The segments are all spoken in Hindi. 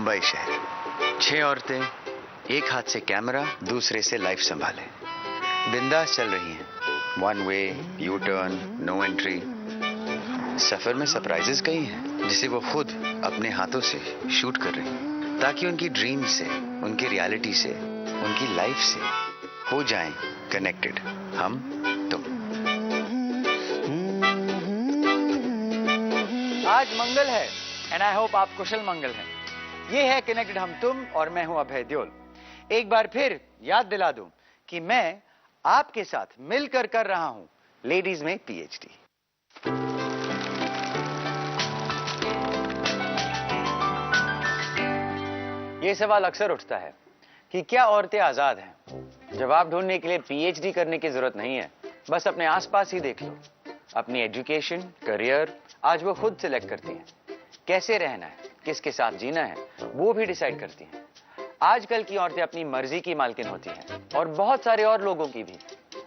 मुंबई शहर। 6 औरतें, एक हाथ से कैमरा, दूसरे से लाइफ संभाले, बिंदास चल रही हैं। One way, U turn, no entry. सफर में सरप्राइजेस कई हैं जिसे वो खुद अपने हाथों से शूट कर रही हैं, ताकि उनकी ड्रीम से, उनकी रियलिटी से, उनकी लाइफ से हो जाएं कनेक्टेड हम तुम। आज मंगल है एंड आई होप आप कुशल मंगल हैं। ये है कनेक्टेड हम तुम और मैं हूं अभय देओल। एक बार फिर याद दिला दूं कि मैं आपके साथ मिलकर कर रहा हूं लेडीज में पीएचडी। ये सवाल अक्सर उठता है कि क्या औरतें आजाद हैं? जवाब ढूंढने के लिए पीएचडी करने की जरूरत नहीं है, बस अपने आसपास ही देख लो। अपनी एजुकेशन, करियर आज वो खुद सिलेक्ट करती हैं। कैसे रहना है, किसके साथ जीना है, वो भी डिसाइड करती हैं। आजकल की औरतें अपनी मर्जी की मालकिन होती हैं और बहुत सारे और लोगों की भी,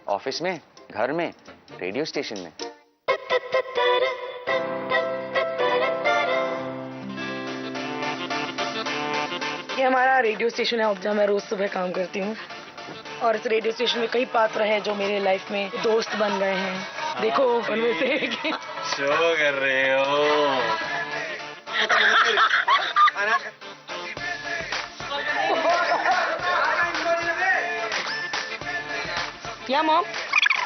ऑफिस में, घर में, रेडियो स्टेशन में। ये हमारा रेडियो स्टेशन है जहाँ मैं रोज सुबह काम करती हूँ और इस रेडियो स्टेशन में कई पात्र हैं जो मेरे लाइफ में दोस्त बन गए हैं। देखो उनमें से शो कर रहे हो। या मॉम,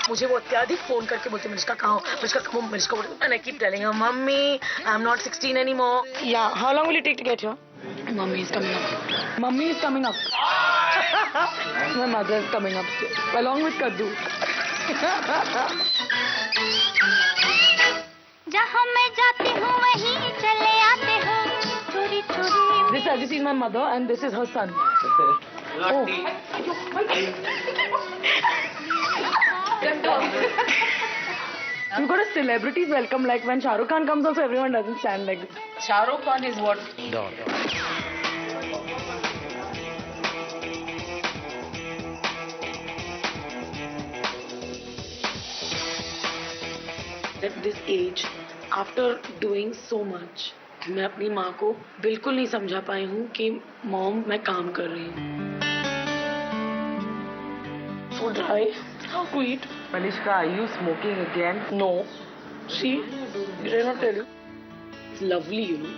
मुझे वो अत्याधिक फोन करके बोलते मिर्चका कहाँ हो, मिर्चका कहाँ हो, मिर्चका बोलते, and I keep telling her, Mummy, I'm not 16 anymore. Yeah, how long will it take to get here? Mummy is coming up. Mummy is coming up. My mother is coming up along with Kaddu. जहाँ मैं जाती हूँ वहीं चले आते हो चोरी चोरी। This is my mother and this is her son. Oh. You got a celebrity's welcome, like when Shah Rukh Khan comes also everyone doesn't stand like this. Shah Rukh Khan is what? At this age, after doing so much, मैं अपनी माँ को बिल्कुल नहीं समझा पाई हूँ कि मॉम मैं काम कर रही हूँ। So dry. How to eat? Malishka, are you smoking again? No. See, did I not tell you? It's lovely, you know.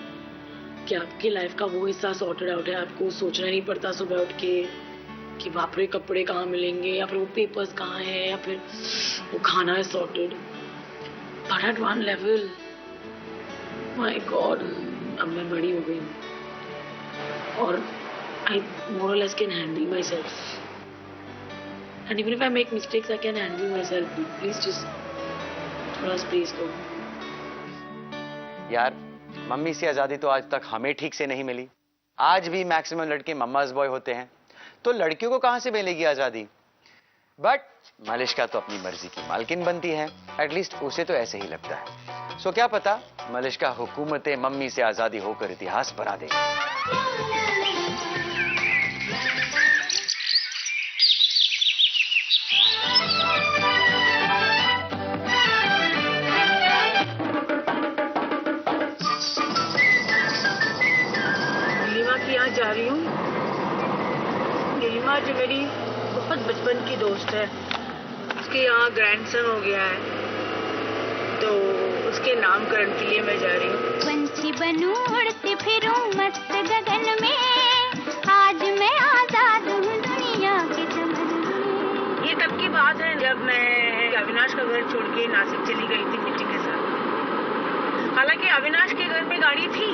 कि आपकी लाइफ का वो हिस्सा सॉर्टेड आउट है, आपको सोचना नहीं पड़ता सुबह उठ के कि बाप रे कपड़े कहाँ मिलेंगे या फिर वो पेपर्स कहाँ हैं या फिर वो खाना है sorted. But at one level, my God, अब मैं बड़ी हो गई हूँ और I more or less can handle myself. And even if I make mistakes, I can handle myself. Please just थोड़ा स्पेस दो। यार, मम्मी से आजादी तो आज तक हमें ठीक से नहीं मिली। आज भी मैक्सिमम लड़के मम्माज बॉय होते हैं, तो लड़कियों को कहां से मिलेगी आजादी? बट मलिश्का तो अपनी मर्जी की मालकिन बनती है, एटलीस्ट उसे तो ऐसे ही लगता है। सो क्या पता मलिश्का हुकूमत मम्मी से आजादी होकर इतिहास बना दे। नीलिमा की यहाँ जा रही हूँ। नीलिमा जो मेरी बहुत बचपन की दोस्त है, उसके यहाँ ग्रैंडसन हो गया है, तो उसके नामकरण के लिए मैं जा रही हूँ। पंछी बनूं उड़ती फिरूं मस्त गगन में, आज मैं आजाद हूँ दुनिया के चमन में। ये तब की बात है जब मैं अविनाश का घर छोड़ के नासिक चली गई थी मीटिंग के साथ। हालांकि अविनाश के घर में गाड़ी थी,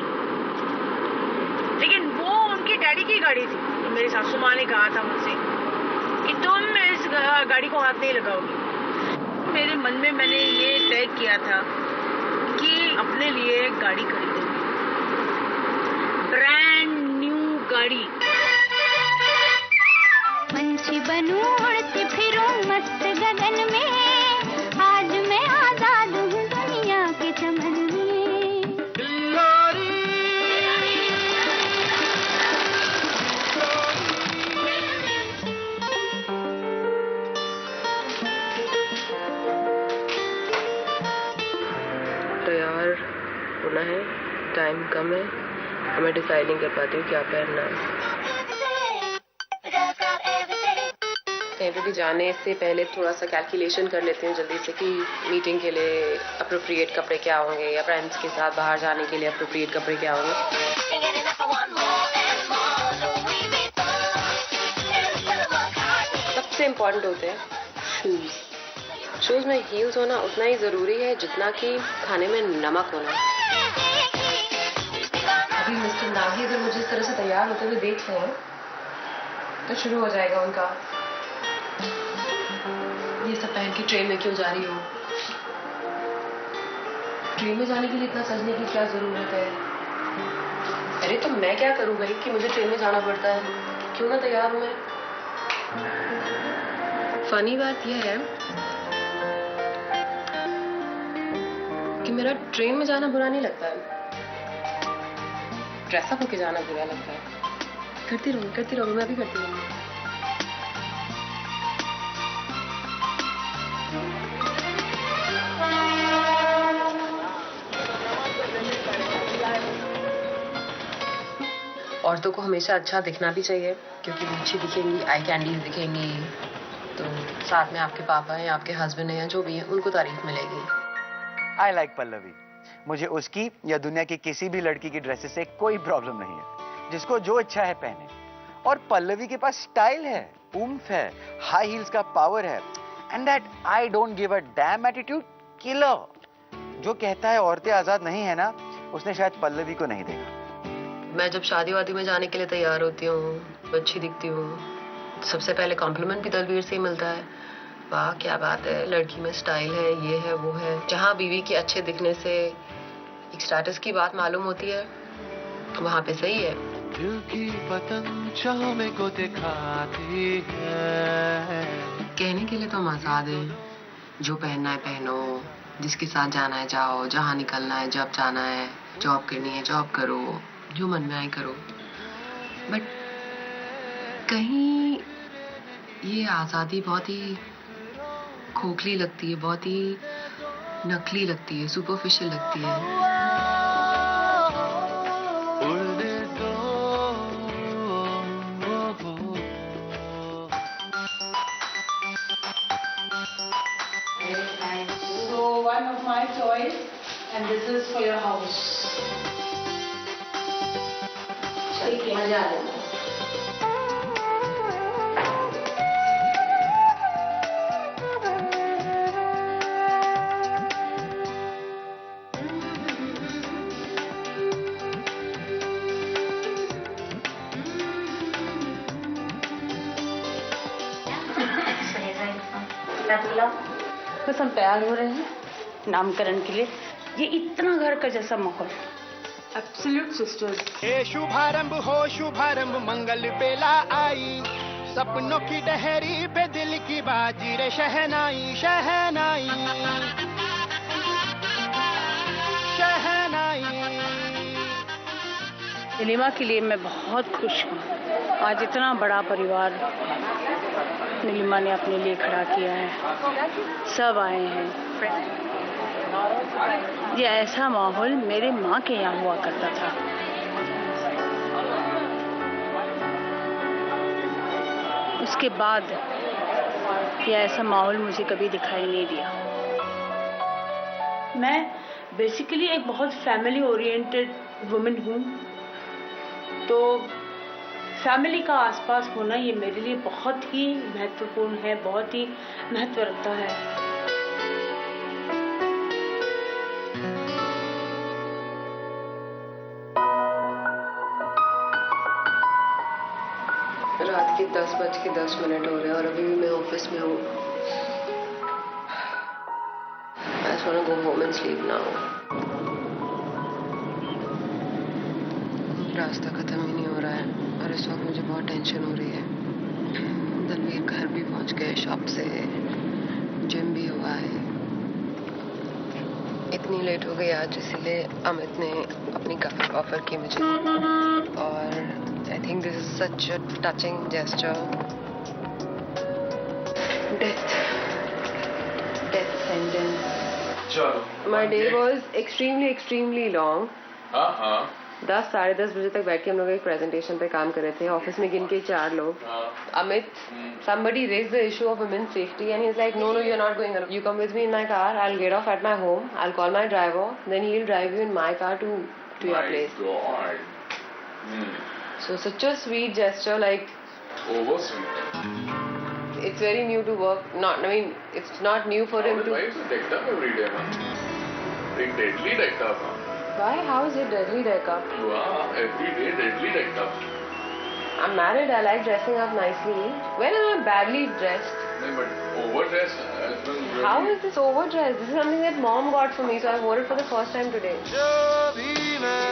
लेकिन वो उनके डैडी की गाड़ी थी। तो मेरी सासू माँ ने कहा था मुझसे कि तुम इस गाड़ी को हाथ नहीं लगाओगी। मेरे मन में मैंने ये तय किया था कि अपने लिए एक गाड़ी खरीदूंगी, ब्रांड न्यू गाड़ी। पंछी बनूं उड़ती फिरूं मस्त गगन में, आज मैं आजाद हूँ दुनिया के चमन में। तैयार होना है, टाइम कम है, और मैं डिसाइड नहीं कर पाती हूँ क्या पहनना है। कहीं पे भी जाने से पहले थोड़ा सा कैलकुलेशन कर लेती हूँ जल्दी से कि मीटिंग के लिए अप्रोप्रिएट कपड़े क्या होंगे या फ्रेंड्स के साथ बाहर जाने के लिए अप्रोप्रिएट कपड़े क्या होंगे। सबसे इम्पोर्टेंट होते हैं शूज़। शूज़ में हील्स होना उतना ही ज़रूरी है जितना कि खाने में नमक होना। अभी मिस्टर नागी अगर मुझे इस तरह से तैयार होते हुए देखते हैं तो शुरू हो जाएगा उनका, ये सब पहन के ट्रेन में क्यों जा रही हो? ट्रेन में जाने के लिए इतना सजने की क्या जरूरत है? अरे तो मैं क्या करूँ भाई कि मुझे ट्रेन में जाना पड़ता है, क्यों ना तैयार हूँ मैं। फनी बात यह है कि मेरा ट्रेन में जाना बुरा नहीं लगता है, ड्रेसअप होके जाना बुरा लगता है। करती रहूँ, मैं भी करती रहूँगी। औरतों को हमेशा अच्छा दिखना भी चाहिए क्योंकि वो अच्छी दिखेंगी, आई कैंडीज दिखेंगी तो साथ में आपके पापा हैं, आपके हस्बैंड हैं या जो भी है उनको तारीफ मिलेगी। I like Pallavi. मुझे उसकी या दुनिया की किसी भी लड़की की ड्रेसेस से कोई प्रॉब्लम नहीं है, जिसको जो अच्छा है पहने। और पल्लवी के पास स्टाइल है, उम्फ है, हाई हील्स का पावर है, and that I don't give a dam attitude killer. जो कहता है औरतें आजाद नहीं है ना, उसने शायद पल्लवी को नहीं देखा। मैं जब शादी वादी में जाने के लिए तैयार होती हूँ, अच्छी दिखती हूँ, सबसे पहले कॉम्प्लीमेंट भी तलवीर से ही मिलता है। वाह क्या बात है, लड़की में स्टाइल है, ये है वो है। जहाँ बीवी के अच्छे दिखने से एक स्टेटस की बात मालूम होती है वहाँ पे सही है। दिल की पतंग चाहने को दिखाती है। कहने के लिए तो हम आजाद हैं, जो पहनना है पहनो, जिसके साथ जाना है जाओ, जहाँ निकलना है जब जाना है, जॉब करनी है जॉब करो, जो मन में आए करो। बट कहीं ये आज़ादी बहुत ही खोखली लगती है, बहुत ही नकली लगती है, सुपरफिशियल लगती है। उड़ने दो। So one of my toys, and this is for your house. ठीक है, मजा आ जाएगा। बस हम तैयार हो रहे हैं नामकरण के लिए। ये इतना घर का जैसा माहौल, एब्सोल्यूट सिस्टर्स। हे शुभारंभ हो शुभारंभ, मंगल बेला आई, सपनों की डहरी पे दिल की बाजी रे शहनाई शहनाई शहनाई। नीलिमा के लिए मैं बहुत खुश हूँ। आज इतना बड़ा परिवार नीलिमा ने अपने लिए खड़ा किया है, सब आए हैं। ये ऐसा माहौल मेरे माँ के यहाँ हुआ करता था। उसके बाद ये ऐसा माहौल मुझे कभी दिखाई नहीं दिया। मैं बेसिकली एक बहुत फैमिली ओरिएंटेड वुमेन हूँ, तो फैमिली का आसपास होना ये मेरे लिए बहुत ही महत्वपूर्ण है, बहुत ही महत्व रखता है। रात के 10:10 हो रहे हैं और अभी भी मैं ऑफिस में हूँ। I just wanna go home and sleep now. रास्ता खत्म ही नहीं हो रहा है और इस वक्त मुझे बहुत टेंशन हो रही है। तनवीर घर भी पहुंच गए शॉप से, जिम भी हुआ है। इतनी लेट हो गई आज, इसीलिए अमित ने अपनी कार ऑफर की मुझे और I think this is such a touching gesture. Death sentence. चलो My day was extremely long. हाँ 10 साढ़े 10 बजे तक बैठ के हम लोग एक प्रेजेंटेशन पे काम कर रहे थे. ऑफिस में गिन के 4 लोग. Amit, somebody raised the issue of women's safety and he's like, no, you're not going alone. You come with me in my car. I'll get off at my home. I'll call my driver. Then he'll drive you in my car to your place. God. So such a sweet gesture, like. Over sweet. It's very new to work. It's not new for him to. Why is it decked up every day, man? Like deadly decked up, huh? Why? How is it deadly deck up? Wow, every day deadly decked up. I'm married. I like dressing up nicely. When am I badly dressed? No, but overdressed has been really... How is this overdressed? This is something that mom got for me, so I wore it for the first time today. जो भी मैं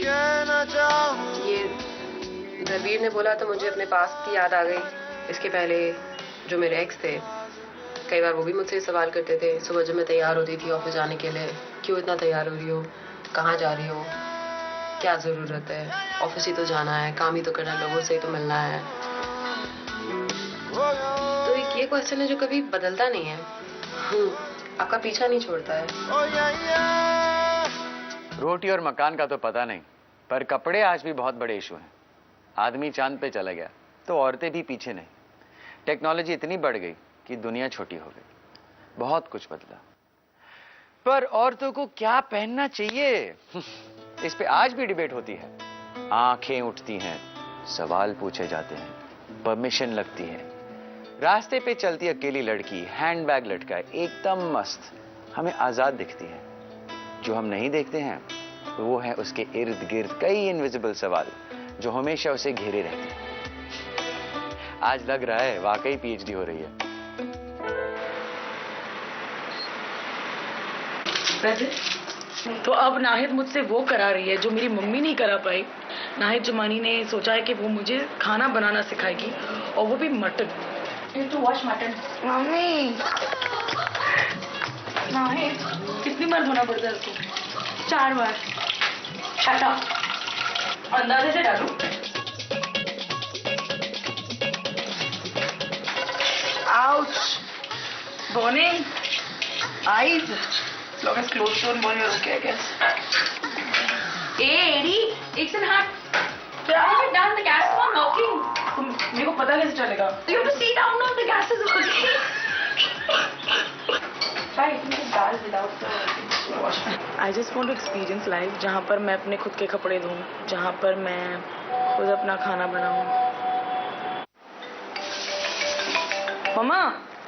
कहना चाहूँ ये धर्मवीर ने बोला तो मुझे अपने पास्ट की याद आ गई. इसके पहले जो मेरे एक्स थे, कई बार वो भी मुझसे सवाल करते थे. सुबह जब मैं तैयार होती थी ऑफिस जाने के लिए, क्यों इतना तैयार हो रही हो, कहाँ जा रही हो, क्या ज़रूरत है, ऑफिस ही तो जाना है, काम ही तो करना है, लोगों से ही तो मिलना है. तो ये क्वेश्चन है जो कभी बदलता नहीं है. आपका पीछा नहीं छोड़ता है. रोटी और मकान का तो पता नहीं, पर कपड़े आज भी बहुत बड़े इशू हैं. आदमी चांद पे चला गया तो औरतें भी पीछे नहीं. टेक्नोलॉजी इतनी बढ़ गई कि दुनिया छोटी हो गई. बहुत कुछ बदला, पर औरतों को क्या पहनना चाहिए, इस पे आज भी डिबेट होती है. आंखें उठती हैं, सवाल पूछे जाते हैं, परमिशन लगती है. रास्ते पे चलती अकेली लड़की हैंडबैग लटकाए एकदम मस्त हमें आजाद दिखती है. जो हम नहीं देखते हैं वो है उसके इर्द गिर्द कई इनविजिबल सवाल जो हमेशा उसे घेरे रहते हैं. आज लग रहा है वाकई पीएचडी हो रही है. तो अब नाहिद मुझसे वो करा रही है जो मेरी मम्मी नहीं करा पाई. नाहिद जुमानी ने सोचा है कि वो मुझे खाना बनाना सिखाएगी, और वो भी mutton. To wash mutton. Mummy Nahid कितनी बार धोना पड़ता है उसको? 4 बार. Shut up. अंदाजे से डालू. Ouch. Burning eyes. As long as clothes don't burn, you're okay, I guess. Hey, Eddie, it's an hot. Where have you done? The gas is not working. मेरे को पता कैसे चलेगा? You have to see down now. The gas is working. Try eating dal without the wash. I just want to experience life जहाँ पर मैं अपने खुद के कपड़े धोऊं, जहाँ पर मैं खुद अपना खाना बनाऊं. Mama,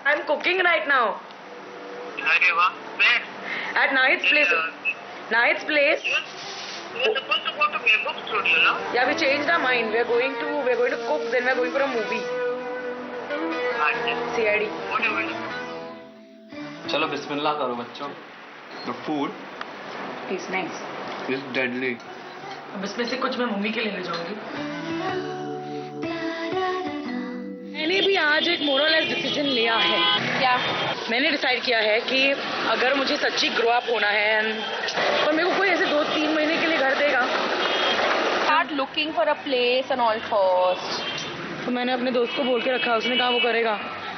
I'm cooking right now. अरे वाह. Where? At Nahid's place. Nahid's place. You're supposed to go to Bamboo Studio, no? Yeah, we changed our mind. We're going to cook. Then we're going for a movie. CID. What are you going to do? चलो बिस्मिल्लाह करो बच्चों. The food It's nice. is deadly. अब इसमें से कुछ मैं मम्मी के लिए ले जाऊंगी. मैंने भी आज एक मोरलेस डिसीजन लिया है. क्या? मैंने डिसाइड किया है कि अगर मुझे सच्ची ग्रो अप होना है, पर मेरे को कोई ऐसे 2-3 महीने के लिए घर देगा. Start looking for a place and all first. तो मैंने अपने दोस्त को बोल के रखा, उसने कहा वो करेगा.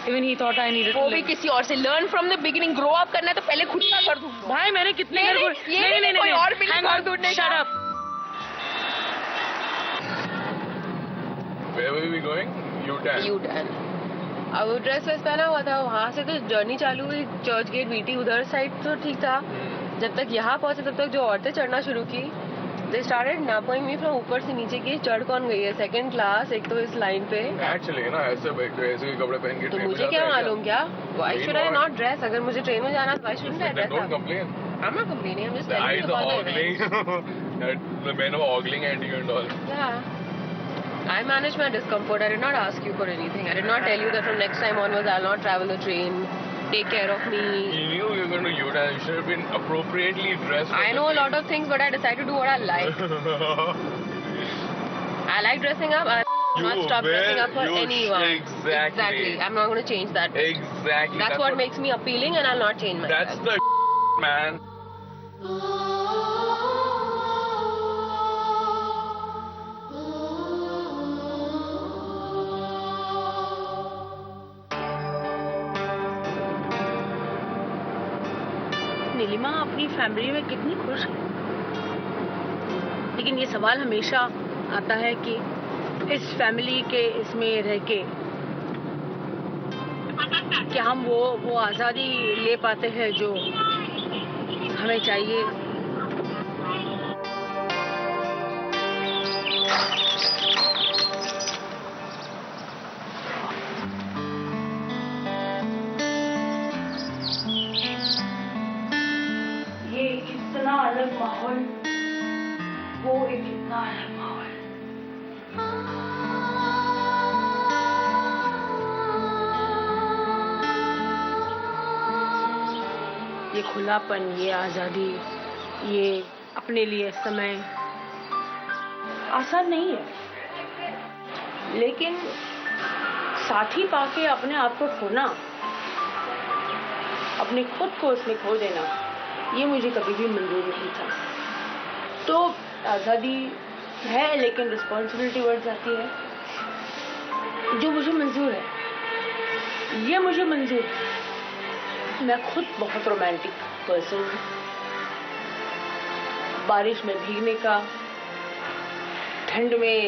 Even he thought I needed. वो भी किसी और से learn from the beginning. Grow up करना है तो पहले खुद का कर दूँ. भाई मैंने कितने घर को नहीं कोई और मिले घर ढूंढने का. Shut up. Where will we be going? U-turn. U-turn. अब वो ड्रेस वैस पहना हुआ था, वहाँ से तो जर्नी चालू हुई. चर्च गेट वीटी उधर साइड तो ठीक था. जब तक यहाँ पहुँचे तब तक जो औरतें चढ़ना शुरू की, they started napping me from ऊपर से नीचे की. चढ़ कौन गई है? Second class. एक तो इस लाइन पे. Actually ना ऐसे कपड़े पहन के तो मुझे क्या मालूम क्या? Why should I not dress? अगर मुझे ट्रेन में जाना, why shouldn't I dress Don't up? complain. I'm not complaining. I'm just The telling eyes you are about the ogling. The men are ogling at you and all. Yeah. I managed my discomfort. I did not ask you for anything. I did not tell you that from next time onwards I'll not travel the train. Take care of me. You knew you were going to U-turn. You should have been appropriately dressed. I know a lot of things, but I decided to do what I like. I like dressing up. I'll not stop dressing up for anyone. Exactly. I'm not going to change that. Exactly. That's what makes me appealing, and I'll not change myself. That's the man. Nilima अपनी फैमिली में कितनी खुश है. लेकिन ये सवाल हमेशा आता है कि इस फैमिली के इसमें रह के क्या हम वो आज़ादी ले पाते हैं जो हमें चाहिए। ये कितना अलग माहौल, वो एक कितना अलग माहौल। ये खुलापन, ये आज़ादी, ये अपने लिए समय आसान नहीं है, लेकिन साथी पाके अपने आप को खोना, अपने खुद को उसमें खो देना, ये मुझे कभी भी मंजूर नहीं था। तो आज़ादी है लेकिन रिस्पॉन्सिबिलिटी बढ़ जाती है, जो मुझे मंजूर है, ये मुझे मंजूर है। मैं खुद बहुत रोमांटिक पर्सन हूँ। बारिश में भीगने का, ठंड में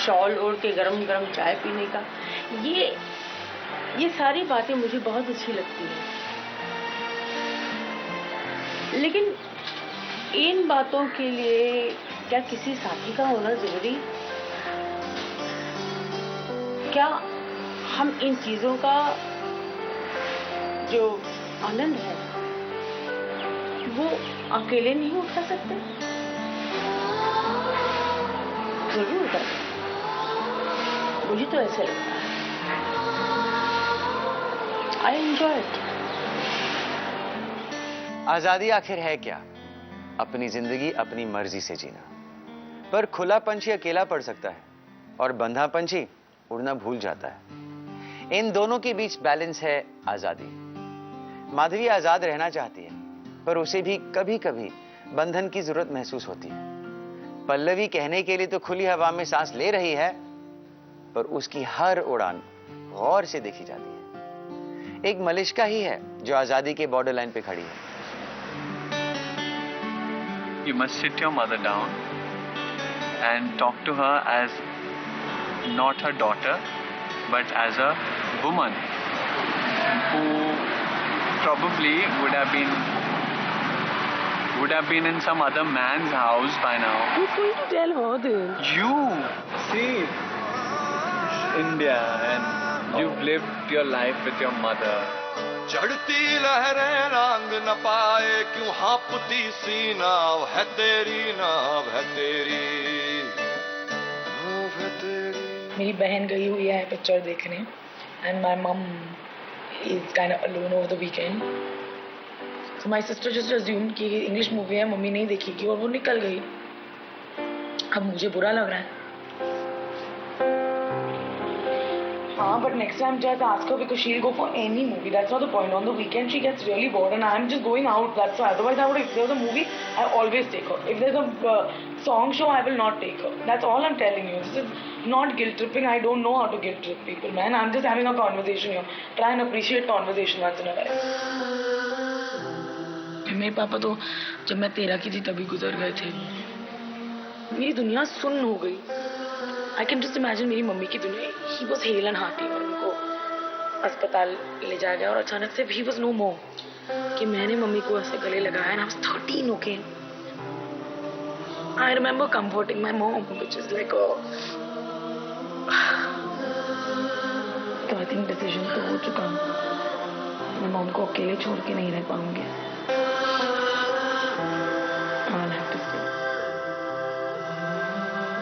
शॉल ओढ़ के गरम गरम चाय पीने का, ये सारी बातें मुझे बहुत अच्छी लगती हैं। लेकिन इन बातों के लिए क्या किसी साथी का होना जरूरी? क्या हम इन चीजों का जो आनंद है वो अकेले नहीं उठा सकते? जरूर उठा सकते, मुझे तो ऐसे लगता है। I enjoy it. आजादी आखिर है क्या? अपनी जिंदगी अपनी मर्जी से जीना। पर खुला पंछी अकेला पड़ सकता है और बंधा पंछी उड़ना भूल जाता है। इन दोनों के बीच बैलेंस है आजादी। माधवी आजाद रहना चाहती है, पर उसे भी कभी कभी बंधन की जरूरत महसूस होती है। पल्लवी कहने के लिए तो खुली हवा में सांस ले रही है, पर उसकी हर उड़ान गौर से देखी जाती है। एक मलिश्का ही है जो आजादी के बॉर्डर लाइन पे खड़ी है। You must sit your mother down and talk to her as not her daughter, but as a woman who probably would have been in some other man's house by now. Who's going to tell her this? You see, India, and you've lived your life with your mother. चढ़ती लहरें रंग न पाए क्यों हाँपती सी नाव है तेरी, नाव है तेरी, नाव है तेरी। मेरी बहन गई हुई है पिक्चर देखने, and my mum is kind of alone over the weekend. So my sister just assumed कि इंग्लिश मूवी है, मम्मी नहीं देखेगी, और वो निकल गई। अब मुझे बुरा लग रहा है। हाँ, but next time just ask her because she'll go for any movie. That's not the point. On the weekend she gets really bored and I'm just going out. That's why. Otherwise, if there's a movie, I always take her. If there's a song show, I will not take her. That's all I'm telling you. This is not guilt tripping. I don't know how to guilt trip people, man. I'm just having a conversation here. Try and appreciate conversation once in a while. मेरे पापा तो जब मैं 13 की थी तभी गुजर गए थे। मेरी दुनिया सुन्न हो गई। I can just imagine मेरी मम्मी की दुनिया। He was hale and hearty और उनको अस्पताल ले जाया गया और अचानक से he was no more। कि मैंने मम्मी को ऐसे गले लगाया and I was 13, okay? I remember comforting my mom, which is like a... तो I think decision तो हो चुका। मैं मॉम को अकेले छोड़ के नहीं रह पाऊंगी। I'll have to stay.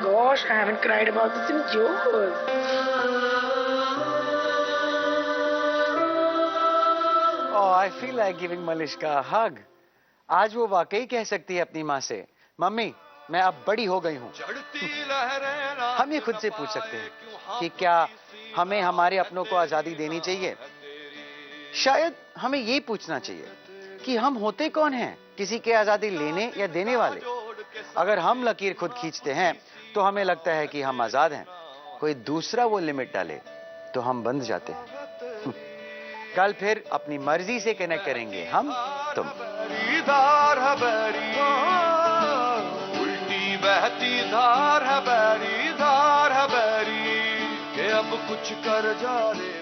Gosh, I haven't cried about this in years. Oh, I feel like giving Malishka a hug. आज वो वाकई कह सकती है अपनी माँ से, मम्मी मैं अब बड़ी हो गई हूँ। हम ये खुद से पूछ सकते हैं कि क्या हमें हमारे अपनों को आजादी देनी चाहिए। शायद हमें ये पूछना चाहिए कि हम होते कौन हैं, किसी के आजादी लेने या देने वाले। अगर हम लकीर खुद खींचते हैं तो हमें लगता है कि हम आजाद हैं। कोई दूसरा वो लिमिट डाले तो हम बंध जाते हैं। कल फिर अपनी मर्जी से कनेक्ट करेंगे हम तुम। धार है बैरी, धार है बैरी, के अब कुछ कर जा रे।